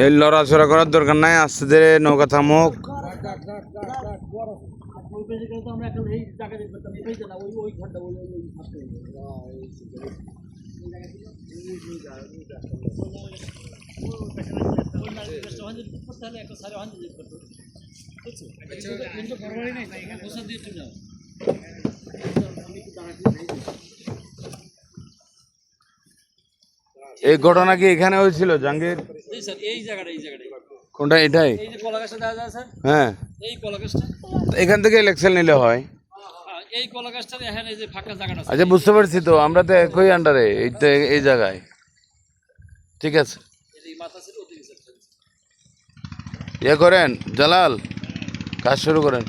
এই লড়াচড়া করার দরকার নাই, আস্তে ধীরে নৌকা থামুক। এই ঘটনা কি এখানে হয়েছিল জাহাঙ্গীর? কোনটা? এটাই? হ্যাঁ, এখান থেকে ইলেকশন নিলে হয়। আচ্ছা, বুঝতে পারছি তো, আমরা তো একই আন্ডারে এই জায়গায়। ঠিক আছে, ইয়ে করেন জালাল, কাজ শুরু করেন।